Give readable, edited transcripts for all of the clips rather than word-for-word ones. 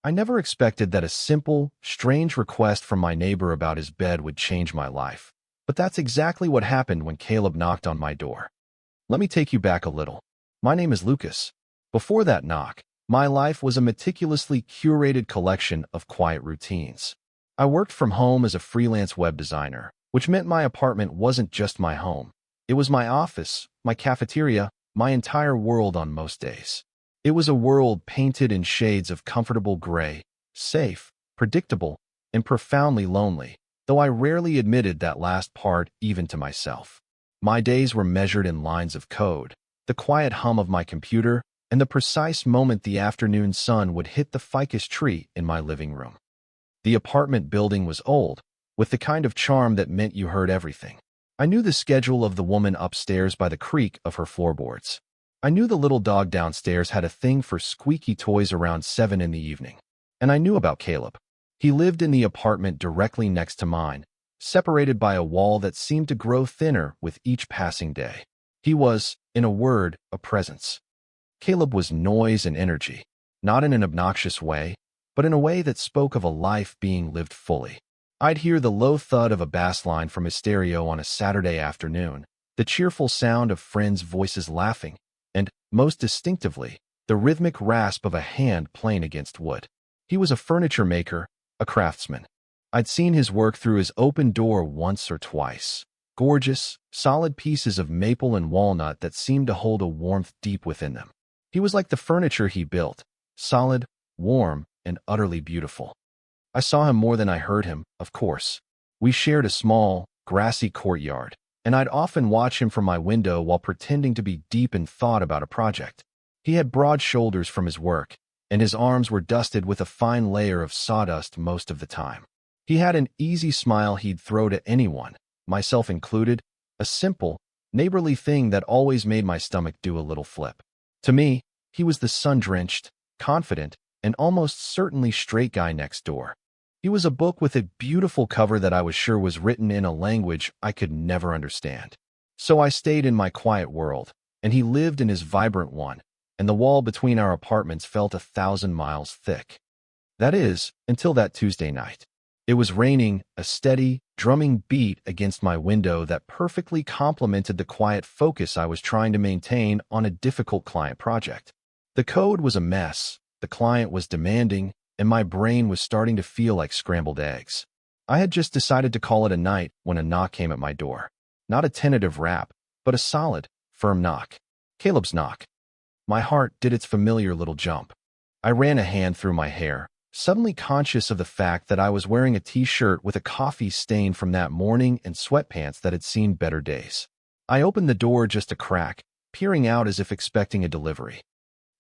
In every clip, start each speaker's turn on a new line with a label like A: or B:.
A: I never expected that a simple, strange request from my neighbor about his bed would change my life. But that's exactly what happened when Caleb knocked on my door. Let me take you back a little. My name is Lucas. Before that knock, my life was a meticulously curated collection of quiet routines. I worked from home as a freelance web designer, which meant my apartment wasn't just my home. It was my office, my cafeteria, my entire world on most days. It was a world painted in shades of comfortable gray, safe, predictable, and profoundly lonely, though I rarely admitted that last part even to myself. My days were measured in lines of code, the quiet hum of my computer, and the precise moment the afternoon sun would hit the ficus tree in my living room. The apartment building was old, with the kind of charm that meant you heard everything. I knew the schedule of the woman upstairs by the creak of her floorboards. I knew the little dog downstairs had a thing for squeaky toys around 7 in the evening. And I knew about Caleb. He lived in the apartment directly next to mine, separated by a wall that seemed to grow thinner with each passing day. He was, in a word, a presence. Caleb was noise and energy, not in an obnoxious way, but in a way that spoke of a life being lived fully. I'd hear the low thud of a bass line from his stereo on a Saturday afternoon, the cheerful sound of friends' voices laughing, and, most distinctively, the rhythmic rasp of a hand playing against wood. He was a furniture maker, a craftsman. I'd seen his work through his open door once or twice. Gorgeous, solid pieces of maple and walnut that seemed to hold a warmth deep within them. He was like the furniture he built, solid, warm, and utterly beautiful. I saw him more than I heard him, of course. We shared a small, grassy courtyard, and I'd often watch him from my window while pretending to be deep in thought about a project. He had broad shoulders from his work, and his arms were dusted with a fine layer of sawdust most of the time. He had an easy smile he'd throw to anyone, myself included, a simple, neighborly thing that always made my stomach do a little flip. To me, he was the sun-drenched, confident, and almost certainly straight guy next door. He was a book with a beautiful cover that I was sure was written in a language I could never understand. So I stayed in my quiet world, and he lived in his vibrant one, and the wall between our apartments felt 1,000 miles thick. That is, until that Tuesday night. It was raining, a steady, drumming beat against my window that perfectly complemented the quiet focus I was trying to maintain on a difficult client project. The code was a mess, the client was demanding, and my brain was starting to feel like scrambled eggs. I had just decided to call it a night when a knock came at my door. Not a tentative rap, but a solid, firm knock. Caleb's knock. My heart did its familiar little jump. I ran a hand through my hair, suddenly conscious of the fact that I was wearing a t-shirt with a coffee stain from that morning and sweatpants that had seen better days. I opened the door just a crack, peering out as if expecting a delivery.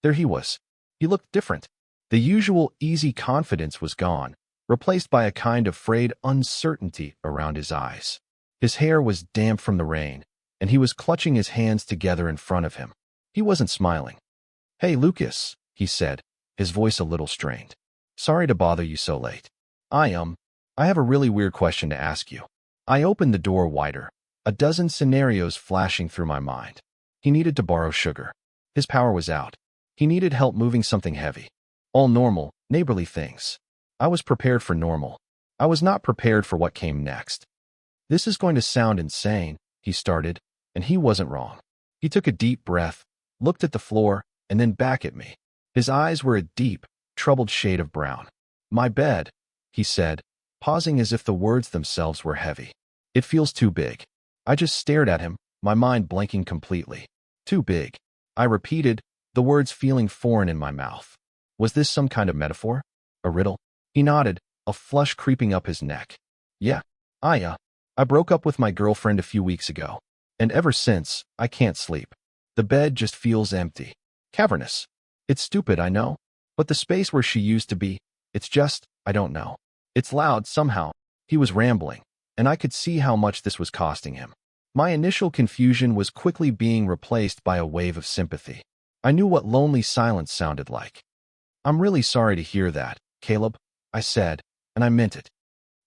A: There he was. He looked different. The usual easy confidence was gone, replaced by a kind of frayed uncertainty around his eyes. His hair was damp from the rain, and he was clutching his hands together in front of him. He wasn't smiling. "Hey, Lucas," he said, his voice a little strained. "Sorry to bother you so late. I have a really weird question to ask you." I opened the door wider, a dozen scenarios flashing through my mind. He needed to borrow sugar. His power was out. He needed help moving something heavy. All normal, neighborly things. I was prepared for normal. I was not prepared for what came next. "This is going to sound insane," he started, and he wasn't wrong. He took a deep breath, looked at the floor, and then back at me. His eyes were a deep, troubled shade of brown. "My bed," he said, pausing as if the words themselves were heavy. "It feels too big." I just stared at him, my mind blanking completely. "Too big," I repeated, the words feeling foreign in my mouth. Was this some kind of metaphor? A riddle? He nodded, a flush creeping up his neck. "Yeah, I broke up with my girlfriend a few weeks ago, and ever since, I can't sleep. The bed just feels empty. Cavernous. It's stupid, I know, but the space where she used to be, it's just, I don't know. It's loud somehow." He was rambling, and I could see how much this was costing him. My initial confusion was quickly being replaced by a wave of sympathy. I knew what lonely silence sounded like. "I'm really sorry to hear that, Caleb," I said, and I meant it.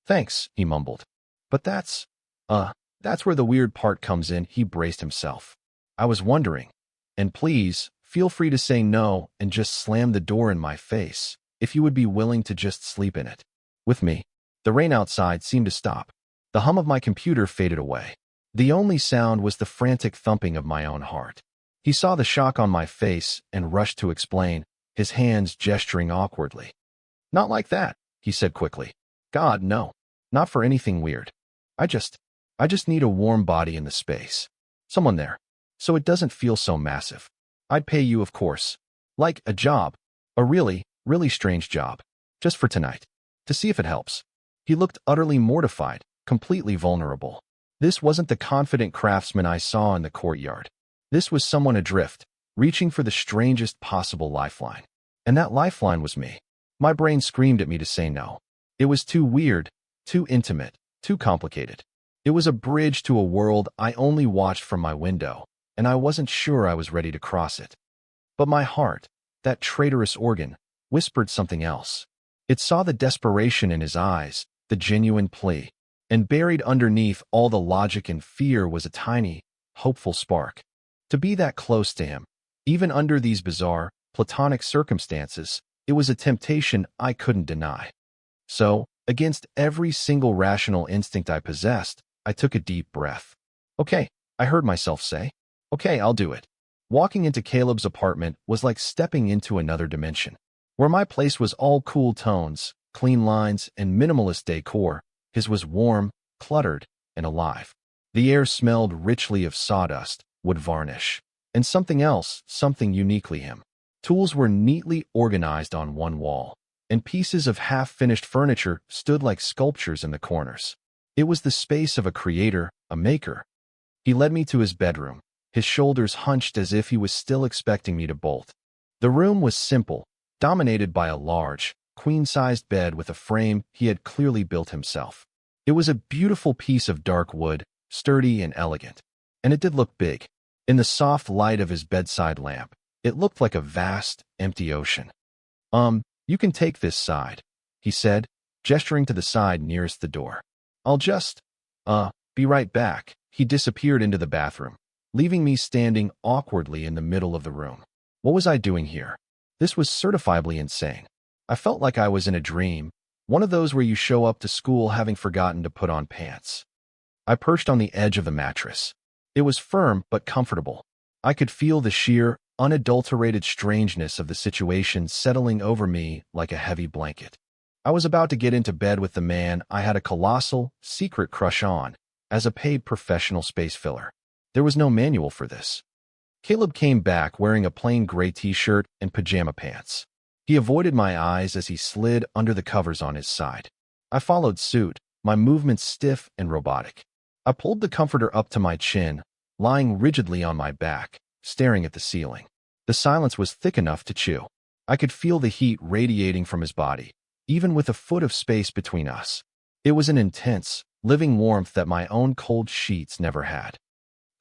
A: "Thanks," he mumbled. "But that's where the weird part comes in." He braced himself. I was wondering, and please, feel free to say no and just slam the door in my face, if you would be willing to just sleep in it. With me. The rain outside seemed to stop. The hum of my computer faded away. The only sound was the frantic thumping of my own heart. He saw the shock on my face and rushed to explain, his hands gesturing awkwardly. Not like that, he said quickly. God, no. Not for anything weird. I just need a warm body in the space. Someone there. So it doesn't feel so massive. I'd pay you, of course. Like a job. A really, really strange job. Just for tonight. To see if it helps. He looked utterly mortified, completely vulnerable. This wasn't the confident craftsman I saw in the courtyard. This was someone adrift, reaching for the strangest possible lifeline. And that lifeline was me. My brain screamed at me to say no. It was too weird, too intimate, too complicated. It was a bridge to a world I only watched from my window, and I wasn't sure I was ready to cross it. But my heart, that traitorous organ, whispered something else. It saw the desperation in his eyes, the genuine plea, and buried underneath all the logic and fear was a tiny, hopeful spark. To be that close to him, even under these bizarre, platonic circumstances, it was a temptation I couldn't deny. So, against every single rational instinct I possessed, I took a deep breath. Okay, I heard myself say. Okay, I'll do it. Walking into Caleb's apartment was like stepping into another dimension. Where my place was all cool tones, clean lines, and minimalist decor, his was warm, cluttered, and alive. The air smelled richly of sawdust, wood varnish, and something else, something uniquely him. Tools were neatly organized on one wall, and pieces of half-finished furniture stood like sculptures in the corners. It was the space of a creator, a maker. He led me to his bedroom, his shoulders hunched as if he was still expecting me to bolt. The room was simple, dominated by a large, queen-sized bed with a frame he had clearly built himself. It was a beautiful piece of dark wood, sturdy and elegant. And it did look big. In the soft light of his bedside lamp, it looked like a vast, empty ocean. You can take this side, he said, gesturing to the side nearest the door. I'll just, be right back. He disappeared into the bathroom, leaving me standing awkwardly in the middle of the room. What was I doing here? This was certifiably insane. I felt like I was in a dream, one of those where you show up to school having forgotten to put on pants. I perched on the edge of the mattress. It was firm but comfortable. I could feel the sheer, unadulterated strangeness of the situation settling over me like a heavy blanket. I was about to get into bed with the man I had a colossal, secret crush on, as a paid professional space filler. There was no manual for this. Caleb came back wearing a plain gray t-shirt and pajama pants. He avoided my eyes as he slid under the covers on his side. I followed suit, my movements stiff and robotic. I pulled the comforter up to my chin, lying rigidly on my back, staring at the ceiling. The silence was thick enough to chew. I could feel the heat radiating from his body, even with a foot of space between us. It was an intense, living warmth that my own cold sheets never had.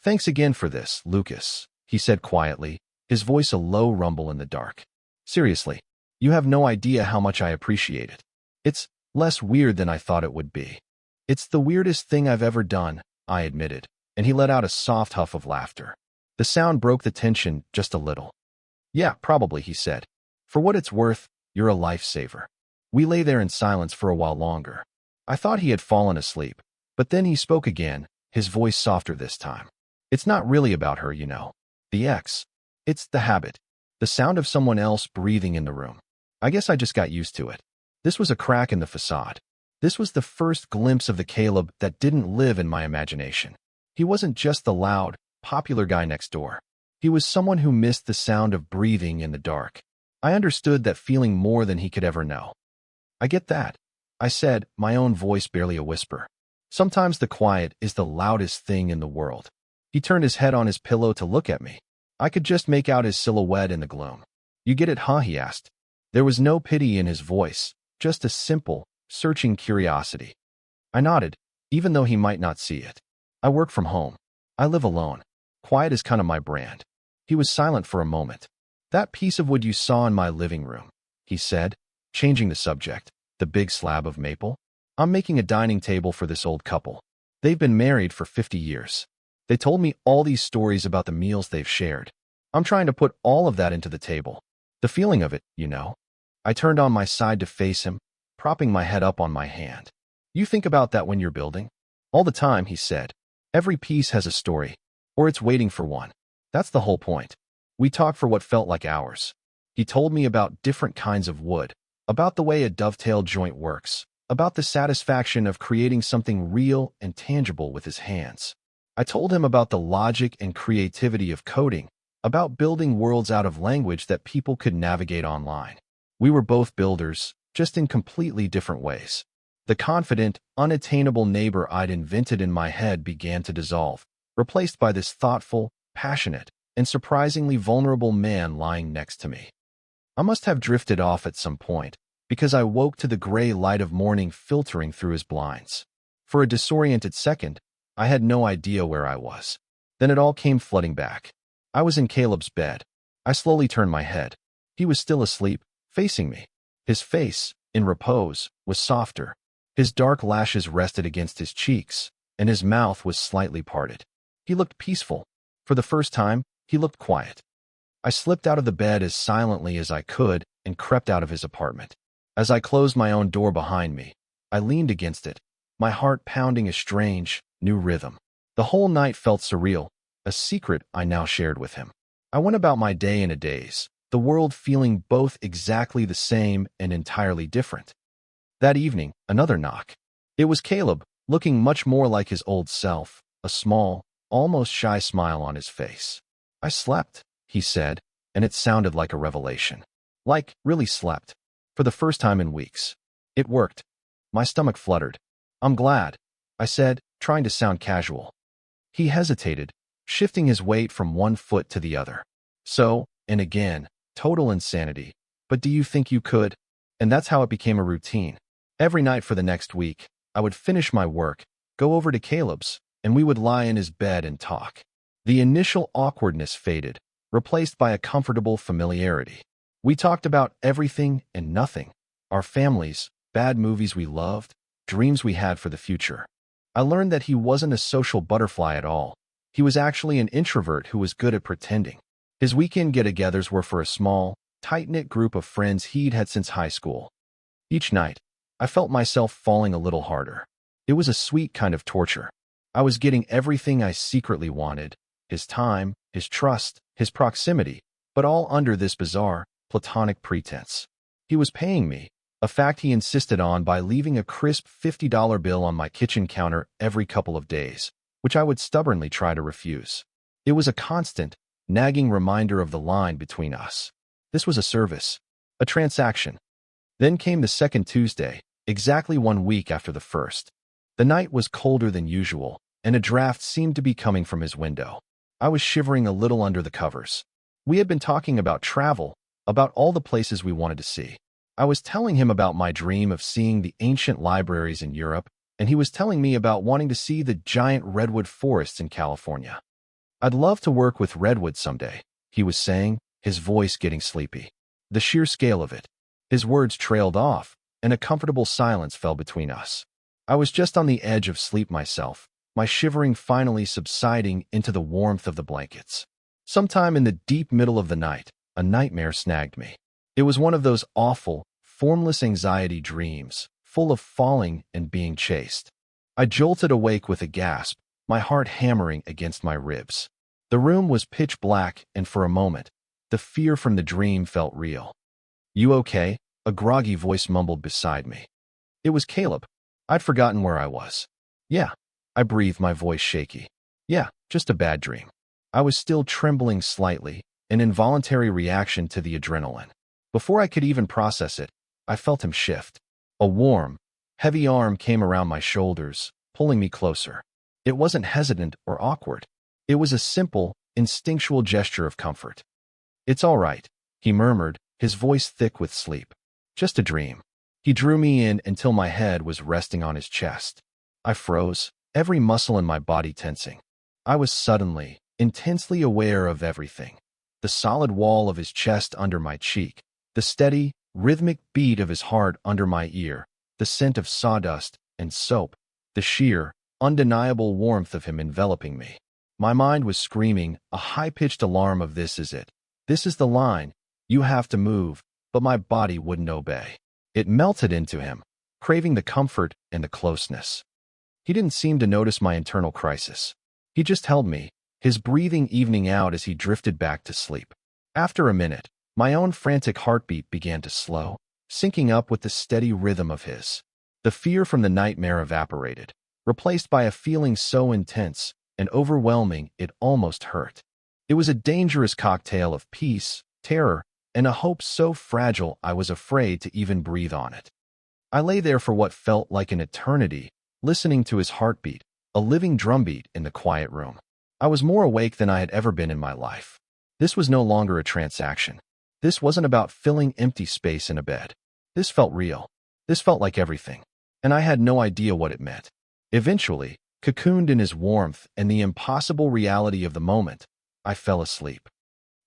A: Thanks again for this, Lucas, he said quietly, his voice a low rumble in the dark. Seriously, you have no idea how much I appreciate it. It's less weird than I thought it would be. It's the weirdest thing I've ever done, I admitted, and he let out a soft huff of laughter. The sound broke the tension just a little. Yeah, probably, he said. For what it's worth, you're a lifesaver. We lay there in silence for a while longer. I thought he had fallen asleep, but then he spoke again, his voice softer this time. It's not really about her, you know. The ex. It's the habit. The sound of someone else breathing in the room. I guess I just got used to it. This was a crack in the facade. This was the first glimpse of the Caleb that didn't live in my imagination. He wasn't just the loud, popular guy next door. He was someone who missed the sound of breathing in the dark. I understood that feeling more than he could ever know. I get that, I said, my own voice barely a whisper. Sometimes the quiet is the loudest thing in the world. He turned his head on his pillow to look at me. I could just make out his silhouette in the gloom. You get it, huh? He asked. There was no pity in his voice, just a simple, searching curiosity. I nodded, even though he might not see it. I work from home. I live alone. Quiet is kind of my brand. He was silent for a moment. That piece of wood you saw in my living room, he said, changing the subject, the big slab of maple. I'm making a dining table for this old couple. They've been married for 50 years. They told me all these stories about the meals they've shared. I'm trying to put all of that into the table. The feeling of it, you know. I turned on my side to face him, propping my head up on my hand. You think about that when you're building? All the time, he said. Every piece has a story, or it's waiting for one. That's the whole point. We talked for what felt like hours. He told me about different kinds of wood, about the way a dovetail joint works, about the satisfaction of creating something real and tangible with his hands. I told him about the logic and creativity of coding, about building worlds out of language that people could navigate online. We were both builders, just in completely different ways. The confident, unattainable neighbor I'd invented in my head began to dissolve, replaced by this thoughtful, passionate, and surprisingly vulnerable man lying next to me. I must have drifted off at some point, because I woke to the gray light of morning filtering through his blinds. For a disoriented second, I had no idea where I was. Then it all came flooding back. I was in Caleb's bed. I slowly turned my head. He was still asleep, facing me. His face, in repose, was softer. His dark lashes rested against his cheeks, and his mouth was slightly parted. He looked peaceful. For the first time, he looked quiet. I slipped out of the bed as silently as I could and crept out of his apartment. As I closed my own door behind me, I leaned against it, my heart pounding a strange, new rhythm. The whole night felt surreal, a secret I now shared with him. I went about my day in a daze, the world feeling both exactly the same and entirely different. That evening, another knock. It was Caleb, looking much more like his old self, a small, almost shy smile on his face. I slept, he said, and it sounded like a revelation. Like, really slept. For the first time in weeks. It worked. My stomach fluttered. I'm glad, I said, trying to sound casual. He hesitated, shifting his weight from one foot to the other. So, and again, total insanity. But do you think you could? And that's how it became a routine. Every night for the next week, I would finish my work, go over to Caleb's, and we would lie in his bed and talk. The initial awkwardness faded, replaced by a comfortable familiarity. We talked about everything and nothing. Our families, bad movies we loved, dreams we had for the future. I learned that he wasn't a social butterfly at all. He was actually an introvert who was good at pretending. His weekend get-togethers were for a small, tight-knit group of friends he'd had since high school. Each night, I felt myself falling a little harder. It was a sweet kind of torture. I was getting everything I secretly wanted, his time, his trust, his proximity, but all under this bizarre, platonic pretense. He was paying me, a fact he insisted on by leaving a crisp $50 bill on my kitchen counter every couple of days, which I would stubbornly try to refuse. It was a constant, nagging reminder of the line between us. This was a service, a transaction. Then came the second Tuesday, exactly 1 week after the first. The night was colder than usual, and a draft seemed to be coming from his window. I was shivering a little under the covers. We had been talking about travel, about all the places we wanted to see. I was telling him about my dream of seeing the ancient libraries in Europe, and he was telling me about wanting to see the giant redwood forests in California. I'd love to work with redwood someday, he was saying, his voice getting sleepy. The sheer scale of it. His words trailed off, and a comfortable silence fell between us. I was just on the edge of sleep myself, my shivering finally subsiding into the warmth of the blankets. Sometime in the deep middle of the night, a nightmare snagged me. It was one of those awful, formless anxiety dreams, full of falling and being chased. I jolted awake with a gasp, my heart hammering against my ribs. The room was pitch black, and for a moment, the fear from the dream felt real. "You okay?" a groggy voice mumbled beside me. It was Caleb. I'd forgotten where I was. "Yeah," I breathed, my voice shaky. "Yeah, just a bad dream." I was still trembling slightly, an involuntary reaction to the adrenaline. Before I could even process it, I felt him shift. A warm, heavy arm came around my shoulders, pulling me closer. It wasn't hesitant or awkward. It was a simple, instinctual gesture of comfort. "It's all right," he murmured, his voice thick with sleep. "Just a dream." He drew me in until my head was resting on his chest. I froze, every muscle in my body tensing. I was suddenly, intensely aware of everything. The solid wall of his chest under my cheek, the steady, rhythmic beat of his heart under my ear, the scent of sawdust and soap, the sheer, undeniable warmth of him enveloping me. My mind was screaming, a high-pitched alarm of "this is it. This is the line. You have to move. but my body wouldn't obey. It melted into him, craving the comfort and the closeness. He didn't seem to notice my internal crisis. He just held me, his breathing evening out as he drifted back to sleep. After a minute, my own frantic heartbeat began to slow, syncing up with the steady rhythm of his. The fear from the nightmare evaporated, replaced by a feeling so intense and overwhelming it almost hurt. It was a dangerous cocktail of peace, terror, and a hope so fragile I was afraid to even breathe on it. I lay there for what felt like an eternity, listening to his heartbeat, a living drumbeat in the quiet room. I was more awake than I had ever been in my life. This was no longer a transaction. This wasn't about filling empty space in a bed. This felt real. This felt like everything. And I had no idea what it meant. Eventually, cocooned in his warmth and the impossible reality of the moment, I fell asleep.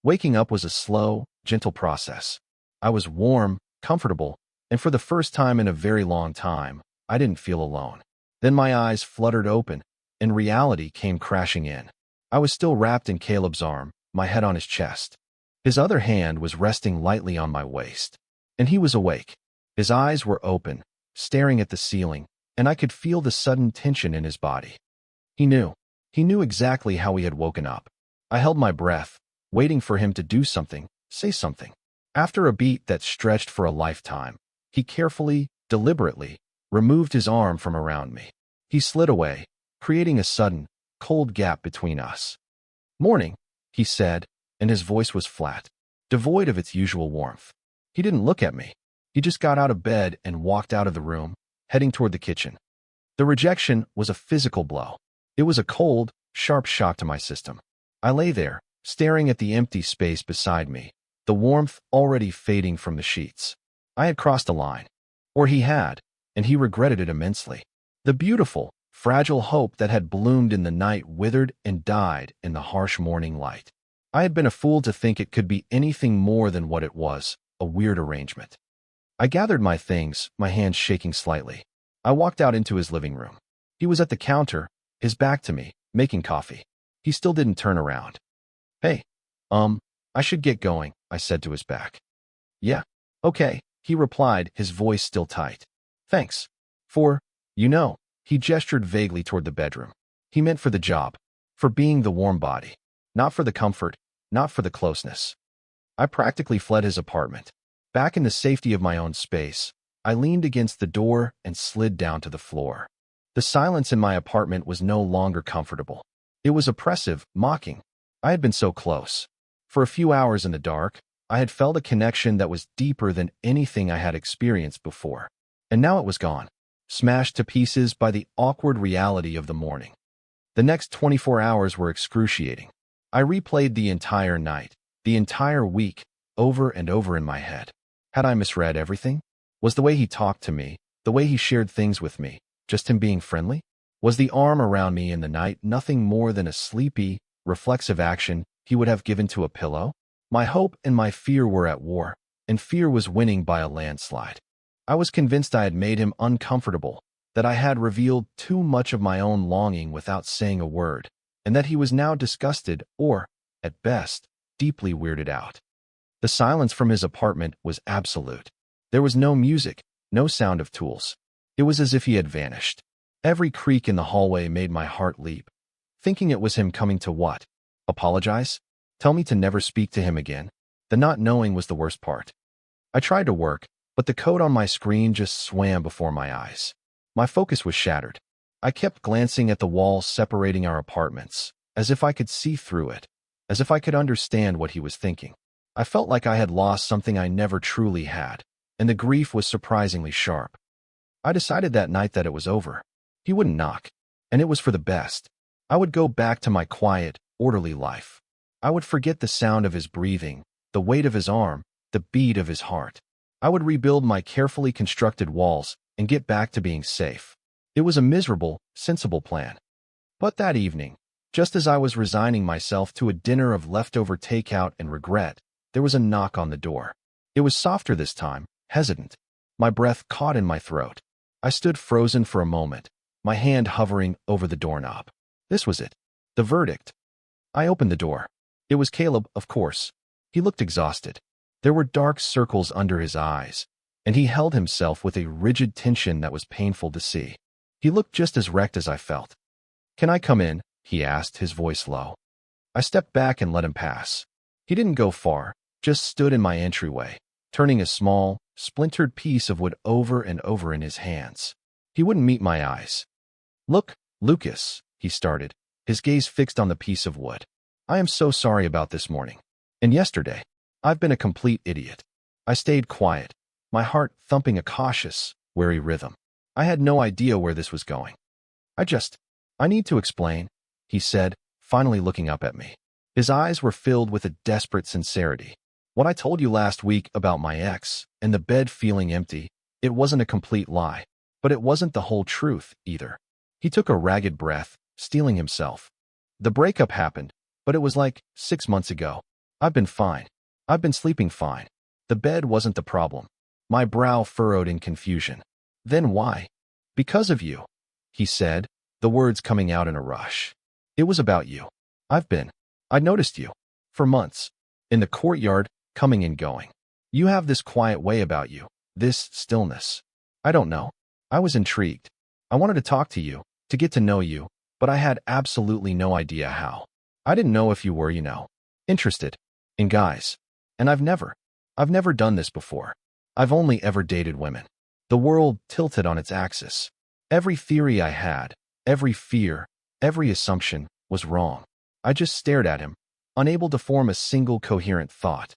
A: Waking up was a slow, gentle process. I was warm, comfortable, and for the first time in a very long time, I didn't feel alone. Then my eyes fluttered open, and reality came crashing in. I was still wrapped in Caleb's arm, my head on his chest. His other hand was resting lightly on my waist. And he was awake. His eyes were open, staring at the ceiling, and I could feel the sudden tension in his body. He knew. He knew exactly how he had woken up. I held my breath, waiting for him to do something, say something. After a beat that stretched for a lifetime, he carefully, deliberately, removed his arm from around me. He slid away, creating a sudden, cold gap between us. "Morning," he said, and his voice was flat, devoid of its usual warmth. He didn't look at me. He just got out of bed and walked out of the room, heading toward the kitchen. The rejection was a physical blow. It was a cold, sharp shock to my system. I lay there, staring at the empty space beside me, the warmth already fading from the sheets. I had crossed a line. Or he had, and he regretted it immensely. The beautiful, fragile hope that had bloomed in the night withered and died in the harsh morning light. I had been a fool to think it could be anything more than what it was, a weird arrangement. I gathered my things, my hands shaking slightly. I walked out into his living room. He was at the counter, his back to me, making coffee. He still didn't turn around. "Hey, I should get going," I said to his back. "Yeah, okay," he replied, his voice still tight. "Thanks. For, he gestured vaguely toward the bedroom. He meant for the job, for being the warm body, not for the comfort, not for the closeness. I practically fled his apartment. Back in the safety of my own space, I leaned against the door and slid down to the floor. The silence in my apartment was no longer comfortable. It was oppressive, mocking. I had been so close. For a few hours in the dark, I had felt a connection that was deeper than anything I had experienced before. And now it was gone, smashed to pieces by the awkward reality of the morning. The next 24 hours were excruciating. I replayed the entire night, the entire week, over and over in my head. Had I misread everything? Was the way he talked to me, the way he shared things with me, just him being friendly? Was the arm around me in the night nothing more than a sleepy, reflexive action he would have given to a pillow? My hope and my fear were at war, and fear was winning by a landslide. I was convinced I had made him uncomfortable, that I had revealed too much of my own longing without saying a word, and that he was now disgusted or, at best, deeply weirded out. The silence from his apartment was absolute. There was no music, no sound of tools. It was as if he had vanished. Every creak in the hallway made my heart leap, thinking it was him coming to what? Apologize? Tell me to never speak to him again? The not knowing was the worst part. I tried to work, but the code on my screen just swam before my eyes. My focus was shattered. I kept glancing at the wall separating our apartments, as if I could see through it, as if I could understand what he was thinking. I felt like I had lost something I never truly had, and the grief was surprisingly sharp. I decided that night that it was over. He wouldn't knock, and it was for the best. I would go back to my quiet, orderly life. I would forget the sound of his breathing, the weight of his arm, the beat of his heart. I would rebuild my carefully constructed walls and get back to being safe. It was a miserable, sensible plan. But that evening, just as I was resigning myself to a dinner of leftover takeout and regret, there was a knock on the door. It was softer this time, hesitant. My breath caught in my throat. I stood frozen for a moment, my hand hovering over the doorknob. This was it. The verdict. I opened the door. It was Caleb, of course. He looked exhausted. There were dark circles under his eyes, and he held himself with a rigid tension that was painful to see. He looked just as wrecked as I felt. "Can I come in?" he asked, his voice low. I stepped back and let him pass. He didn't go far, just stood in my entryway, turning a small, splintered piece of wood over and over in his hands. He wouldn't meet my eyes. "Look, Lucas," he started, his gaze fixed on the piece of wood. "I am so sorry about this morning. And yesterday. I've been a complete idiot." I stayed quiet, my heart thumping a cautious, wary rhythm. I had no idea where this was going. I need to explain," he said, finally looking up at me. His eyes were filled with a desperate sincerity. "What I told you last week about my ex and the bed feeling empty, it wasn't a complete lie, but it wasn't the whole truth either." He took a ragged breath, steeling himself. "The breakup happened, but it was like 6 months ago. I've been fine. I've been sleeping fine. The bed wasn't the problem." My brow furrowed in confusion. "Then why?" "Because of you," he said, the words coming out in a rush. "It was about you. I noticed you. For months. In the courtyard, coming and going. You have this quiet way about you, this stillness. I don't know. I was intrigued. I wanted to talk to you, to get to know you, but I had absolutely no idea how. I didn't know if you were, interested in guys. And I've never done this before. I've only ever dated women." The world tilted on its axis. Every theory I had, every fear, every assumption was wrong. I just stared at him, unable to form a single coherent thought.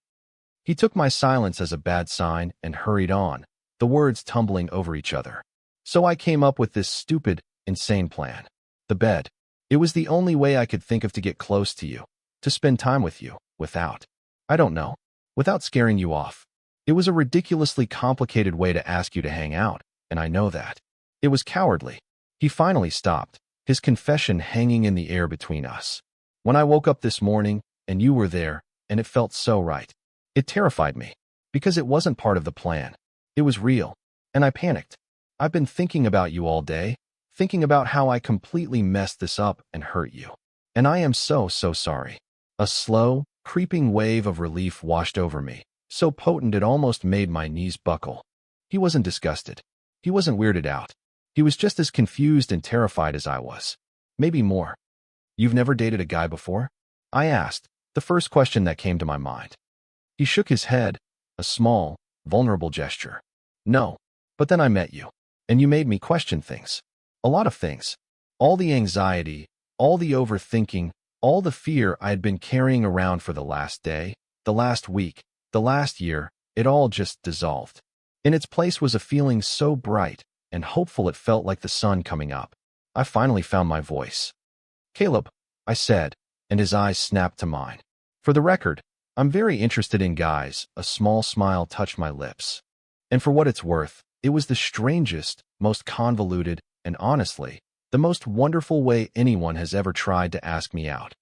A: He took my silence as a bad sign and hurried on, the words tumbling over each other. "So I came up with this stupid, insane plan. The bed. It was the only way I could think of to get close to you, to spend time with you, without scaring you off. It was a ridiculously complicated way to ask you to hang out, and I know that. It was cowardly." He finally stopped, his confession hanging in the air between us. "When I woke up this morning, and you were there, and it felt so right. It terrified me, because it wasn't part of the plan. It was real, and I panicked. I've been thinking about you all day, thinking about how I completely messed this up and hurt you. And I am so sorry." A slow, creeping wave of relief washed over me, so potent it almost made my knees buckle. He wasn't disgusted. He wasn't weirded out. He was just as confused and terrified as I was. Maybe more. "You've never dated a guy before?" I asked, the first question that came to my mind. He shook his head, a small, vulnerable gesture. "No, but then I met you, and you made me question things. A lot of things. All the anxiety, all the overthinking, all the fear I had been carrying around for the last day, the last week, the last year, it all just dissolved. In its place was a feeling so bright and hopeful it felt like the sun coming up. I finally found my voice. "Caleb," I said, and his eyes snapped to mine. "For the record, I'm very interested in guys." A small smile touched my lips. And for what it's worth, it was the strangest, most convoluted, and honestly, the most wonderful way anyone has ever tried to ask me out.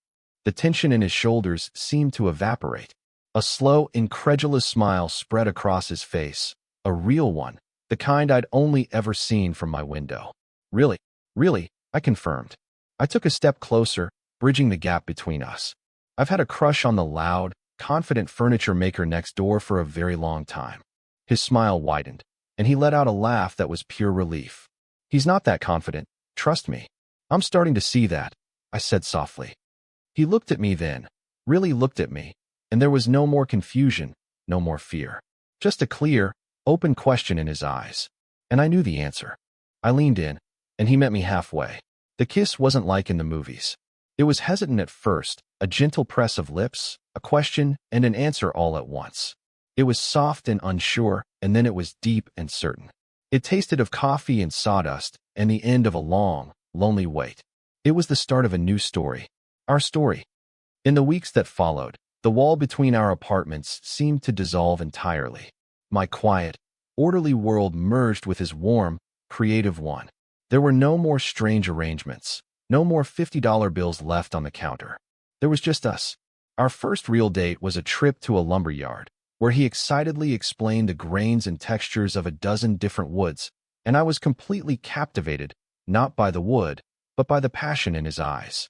A: The tension in his shoulders seemed to evaporate. A slow, incredulous smile spread across his face, a real one, the kind I'd only ever seen from my window. Really, I confirmed. I took a step closer, bridging the gap between us. I've had a crush on the loud, confident furniture maker next door for a very long time. His smile widened, and he let out a laugh that was pure relief. "He's not that confident, trust me. I'm starting to see that," I said softly. He looked at me then, really looked at me, and there was no more confusion, no more fear. Just a clear, open question in his eyes. And I knew the answer. I leaned in, and he met me halfway. The kiss wasn't like in the movies. It was hesitant at first, a gentle press of lips, a question, and an answer all at once. It was soft and unsure, and then it was deep and certain. It tasted of coffee and sawdust, and the end of a long, lonely wait. It was the start of a new story. Our story. In the weeks that followed, the wall between our apartments seemed to dissolve entirely. My quiet, orderly world merged with his warm, creative one. There were no more strange arrangements, no more $50 bills left on the counter. There was just us. Our first real date was a trip to a lumber yard, where he excitedly explained the grains and textures of a dozen different woods, and I was completely captivated, not by the wood, but by the passion in his eyes.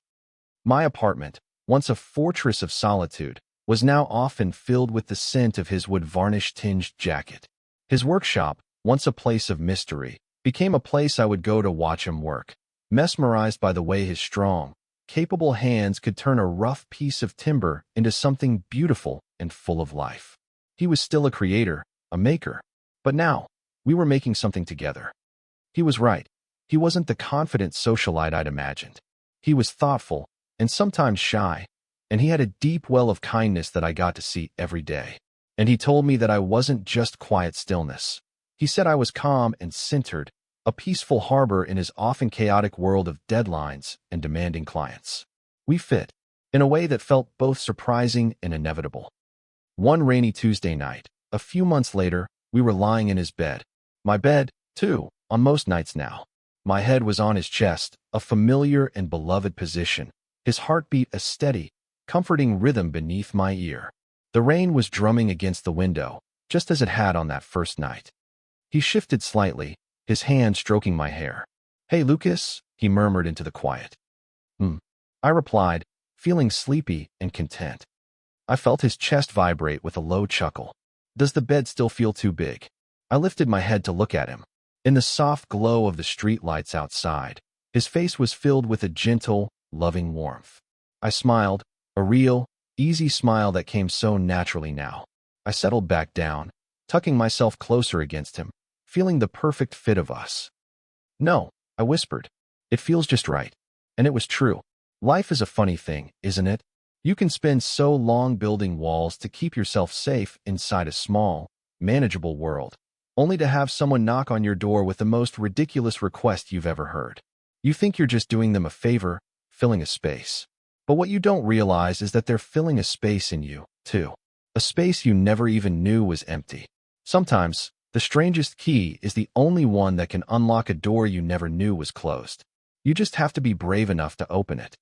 A: My apartment, once a fortress of solitude, was now often filled with the scent of his wood-varnish-tinged jacket. His workshop, once a place of mystery, became a place I would go to watch him work, mesmerized by the way his strong, capable hands could turn a rough piece of timber into something beautiful and full of life. He was still a creator, a maker, but now, we were making something together. He was right. He wasn't the confident socialite I'd imagined. He was thoughtful, and sometimes shy, and he had a deep well of kindness that I got to see every day. And he told me that I wasn't just quiet stillness. He said I was calm and centered, a peaceful harbor in his often chaotic world of deadlines and demanding clients. We fit, in a way that felt both surprising and inevitable. One rainy Tuesday night, a few months later, we were lying in his bed. My bed, too, on most nights now. My head was on his chest, a familiar and beloved position, his heartbeat a steady, comforting rhythm beneath my ear. The rain was drumming against the window, just as it had on that first night. He shifted slightly, his hand stroking my hair. "Hey, Lucas," he murmured into the quiet. I replied, feeling sleepy and content. I felt his chest vibrate with a low chuckle. "Does the bed still feel too big?" I lifted my head to look at him. In the soft glow of the streetlights outside, his face was filled with a gentle, loving warmth. I smiled, a real, easy smile that came so naturally now. I settled back down, tucking myself closer against him, feeling the perfect fit of us. "No," I whispered. "It feels just right." And it was true. Life is a funny thing, isn't it? You can spend so long building walls to keep yourself safe inside a small, manageable world, only to have someone knock on your door with the most ridiculous request you've ever heard. You think you're just doing them a favor, filling a space. But what you don't realize is that they're filling a space in you, too. A space you never even knew was empty. Sometimes, the strangest key is the only one that can unlock a door you never knew was closed. You just have to be brave enough to open it.